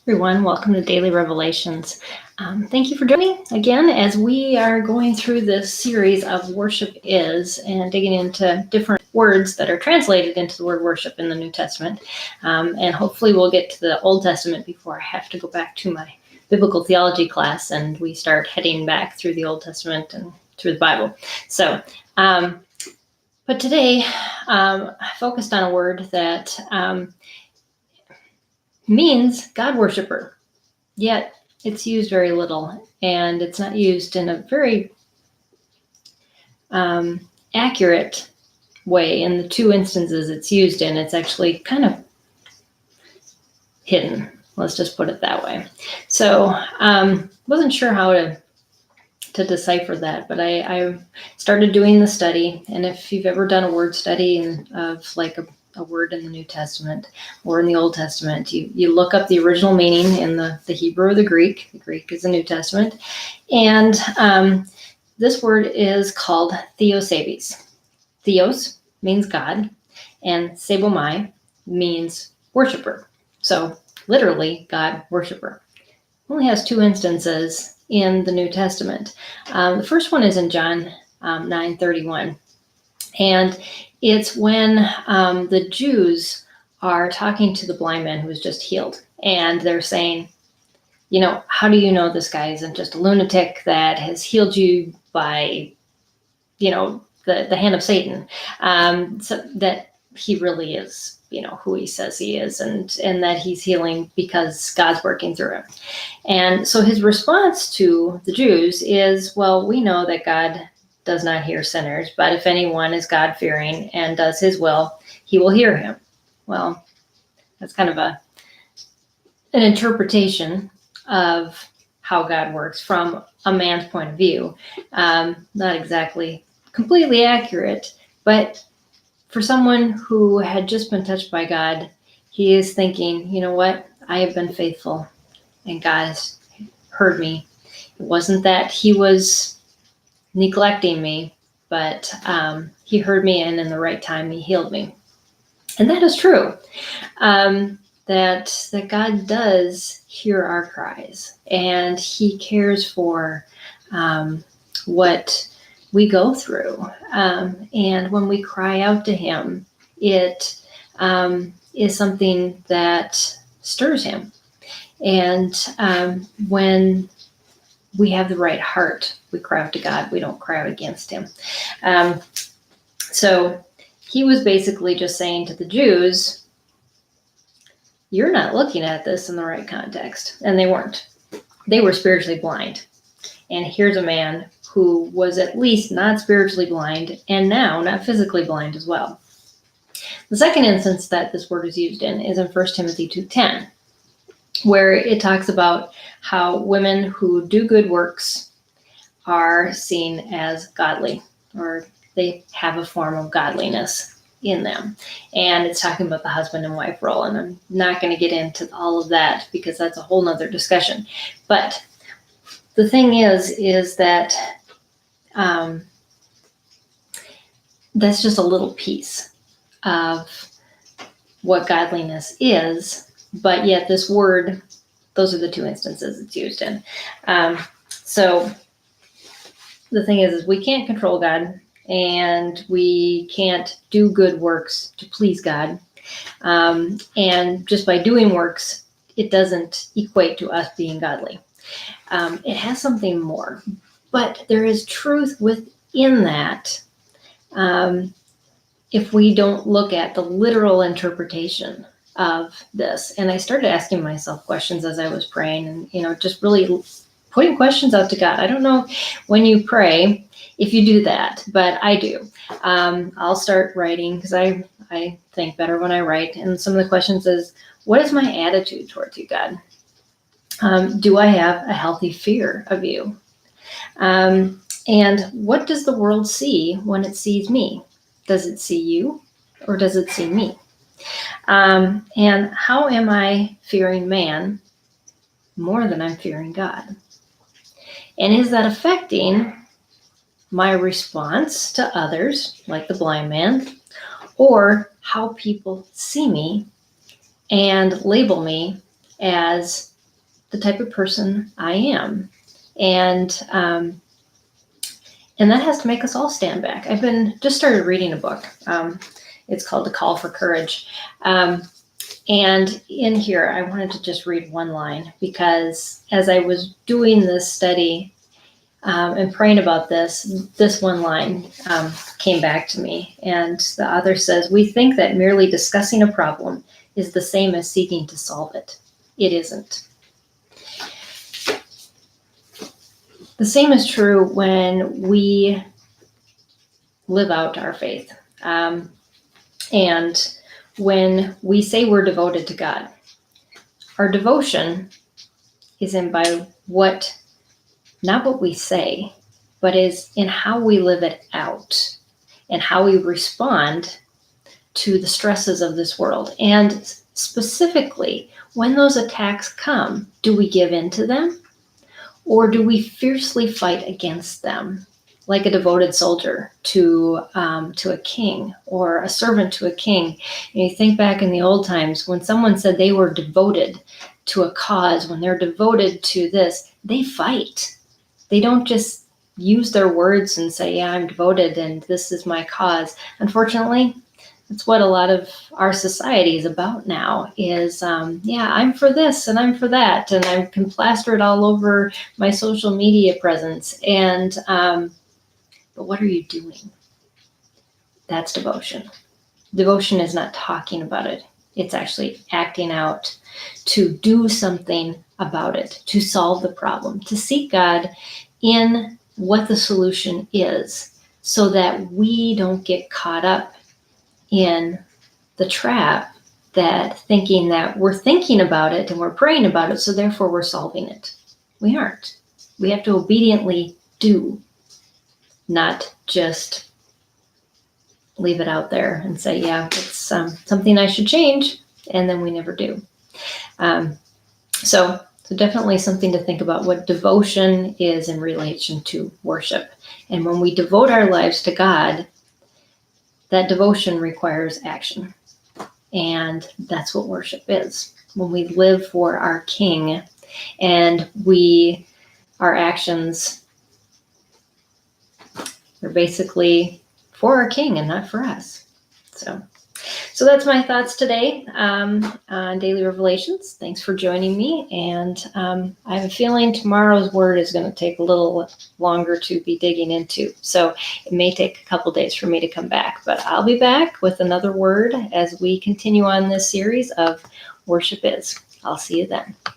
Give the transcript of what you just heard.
Everyone, welcome to Daily Revelations. Thank you for joining me again as we are going through this series of worship is and digging into different words that are translated into the word worship in the New Testament. And hopefully we'll get to the Old Testament before I have to go back to my biblical theology class and we start heading back through the Old Testament and through the Bible. But today I focused on a word that means God worshiper, yet it's used very little, and it's not used in a very accurate way. In the two instances it's used in, it's actually kind of hidden. Let's just put it that way. So wasn't sure how to decipher that, but I started doing the study, and if you've ever done a word study of like a word in the New Testament or in the Old Testament, you look up the original meaning in the Hebrew or the Greek. The Greek is the New Testament. And this word is called theosebes. Theos means God, and sebomai means worshiper. So literally, God worshiper. Only has two instances in the New Testament. The first one is in John 9:31. And it's when the Jews are talking to the blind man who was just healed. And they're saying, how do you know this guy isn't just a lunatic that has healed you by, the hand of Satan? So that he really is, who he says he is, and that he's healing because God's working through him. And so his response to the Jews is, well, we know that God does not hear sinners, but if anyone is God-fearing and does his will, he will hear him. Well, that's kind of an interpretation of how God works from a man's point of view. Not exactly completely accurate, but for someone who had just been touched by God, he is thinking, you know what? I have been faithful and God has heard me. It wasn't that he was neglecting me, but he heard me, and in the right time he healed me. And that is true, that God does hear our cries, and he cares for what we go through. And when we cry out to him, it is something that stirs him. And when we have the right heart, we cry out to God. We don't cry out against him. So he was basically just saying to the Jews, you're not looking at this in the right context. And they weren't. They were spiritually blind. And here's a man who was at least not spiritually blind, and now not physically blind as well. The second instance that this word is used in is in 1 Timothy 2:10, where it talks about how women who do good works are seen as godly, or they have a form of godliness in them. And it's talking about the husband and wife role. And I'm not going to get into all of that because that's a whole nother discussion. But the thing is that that's just a little piece of what godliness is. But yet this word, those are the two instances it's used in. So the thing is we can't control God, and we can't do good works to please God. And just by doing works, it doesn't equate to us being godly. It has something more. But there is truth within that if we don't look at the literal interpretation of this. And I started asking myself questions as I was praying, and just really putting questions out to God. I don't know when you pray if you do that, but I do. I'll start writing because I think better when I write. And some of the questions is, what is my attitude towards you, God? Do I have a healthy fear of you? And what does the world see when it sees me? Does it see you, or does it see me? And how am I fearing man more than I'm fearing God? And is that affecting my response to others, like the blind man, or how people see me and label me as the type of person I am. And that has to make us all stand back. I've just started reading a book. It's called The Call for Courage. And in here, I wanted to just read one line, because as I was doing this study and praying about this one line came back to me. And the author says, "We think that merely discussing a problem is the same as seeking to solve it. It isn't." The same is true when we live out our faith. And when we say we're devoted to God, our devotion is in by not what we say, but is in how we live it out and how we respond to the stresses of this world. And specifically, when those attacks come, do we give in to them, or do we fiercely fight against them, like a devoted soldier to a king, or a servant to a king? You think back in the old times when someone said they were devoted to a cause, when they're devoted to this, they fight. They don't just use their words and say, "Yeah, I'm devoted and this is my cause." Unfortunately, that's what a lot of our society is about now, is, yeah, I'm for this and I'm for that, and I can plaster it all over my social media presence. And but what are you doing? That's devotion. Devotion is not talking about it. It's actually acting out to do something about it, to solve the problem, to seek God in what the solution is, so that we don't get caught up in the trap that thinking that we're thinking about it and we're praying about it, so therefore we're solving it. We aren't. We have to obediently do, not just leave it out there and say, "Yeah, it's something I should change," and then we never do. So definitely something to think about, what devotion is in relation to worship. And when we devote our lives to God, that devotion requires action. And that's what worship is. When we live for our King, and our actions are basically for our King and not for us. So that's my thoughts today on Daily Revelations. Thanks for joining me. And I have a feeling tomorrow's word is going to take a little longer to be digging into. So it may take a couple days for me to come back, but I'll be back with another word as we continue on this series of Worship Is. I'll see you then.